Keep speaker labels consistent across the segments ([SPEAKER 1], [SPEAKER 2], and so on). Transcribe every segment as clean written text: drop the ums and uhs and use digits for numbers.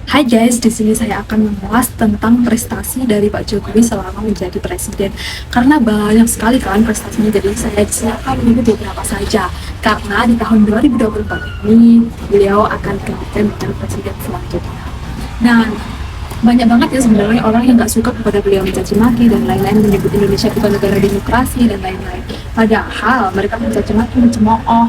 [SPEAKER 1] Hai guys, di sini saya akan mengulas tentang prestasi dari Pak Jokowi selama menjadi presiden. Karena banyak sekali kan prestasinya, jadi saya di sini akan menyebut beberapa saja. Karena di tahun 2024 ini beliau akan gantikan dengan presiden selanjutnya. Nah, banyak banget ya sebenarnya orang yang nggak suka kepada beliau, mencaci maki dan lain-lain, menyebut Indonesia bukan negara demokrasi dan lain-lain. Padahal mereka mencaci maki, mencemooh,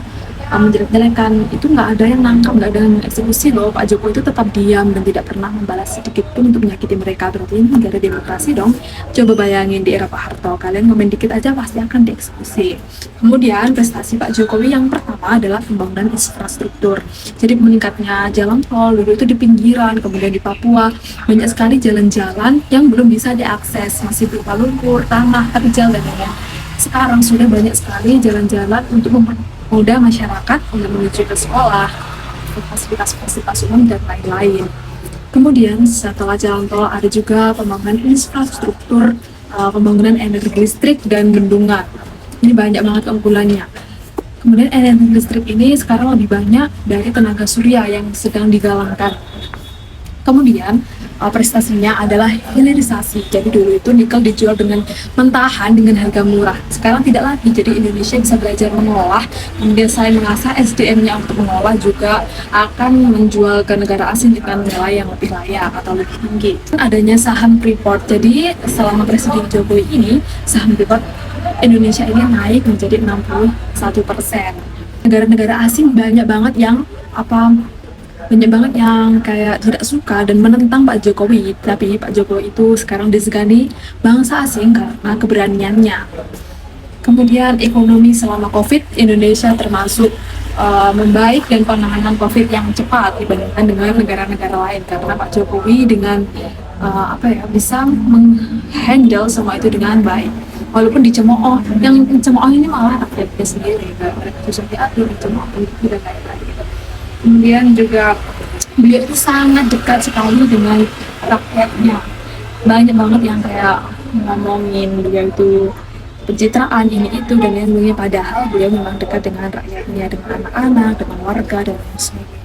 [SPEAKER 1] menjelek-jelekan itu nggak ada yang nangkap, nggak ada yang eksekusi loh. Pak Jokowi itu tetap diam dan tidak pernah membalas sedikit pun untuk menyakiti mereka. Berarti ini negara demokrasi dong. Coba bayangin di era Pak Harto, kalian komen dikit aja pasti akan dieksekusi. Kemudian prestasi Pak Jokowi yang pertama adalah pembangunan infrastruktur. Jadi meningkatnya jalan tol, dulu itu di pinggiran, kemudian di Papua banyak sekali jalan-jalan yang belum bisa diakses, masih berupa lumpur, tanah, terjal dan lain-lain. Sekarang sudah banyak sekali jalan-jalan untuk mempermudah masyarakat untuk menuju ke sekolah, ke fasilitas-fasilitas umum dan lain-lain. Kemudian setelah jalan tol ada juga pembangunan infrastruktur, pembangunan energi listrik dan bendungan. Ini banyak banget keunggulannya. Kemudian energi listrik ini sekarang lebih banyak dari tenaga surya yang sedang digalangkan. Kemudian prestasinya adalah hilirisasi. Jadi dulu itu nikel dijual dengan mentahan dengan harga murah. Sekarang tidak lagi. Jadi Indonesia bisa belajar mengolah. Kemudian saya mengasah SDM-nya untuk mengolah, juga akan menjual ke negara asing dengan nilai yang lebih layak atau lebih tinggi. Adanya saham Freeport. Jadi selama Presiden Jokowi ini saham Freeport Indonesia ini naik menjadi 61%. Negara-negara asing banyak banget yang kayak tidak suka dan menentang Pak Jokowi, tapi Pak Jokowi itu sekarang disegani bangsa asing karena keberaniannya. Kemudian ekonomi selama COVID, Indonesia termasuk membaik dan penanganan COVID yang cepat dibandingkan dengan negara-negara lain, karena Pak Jokowi dengan bisa menghandle semua itu dengan baik. Walaupun dicemooh, yang dicemooh ini malah rakyatnya sendiri, mereka susah diatur, dicemooh dan lain-lain. Kemudian juga beliau itu sangat dekat sekali dengan rakyatnya. Banyak banget yang kayak ngomongin beliau itu pencitraan ini itu dan lain-lainnya, padahal beliau memang dekat dengan rakyatnya, dengan anak-anak, dengan warga dan lain sebagainya.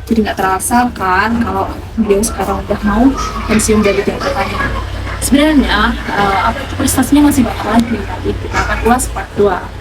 [SPEAKER 1] Jadi nggak terasa kan kalau beliau sekarang udah mau pensiun dari jabatannya. Sebenarnya prestasinya masih banyak lagi, nanti kita akan ulas part 2.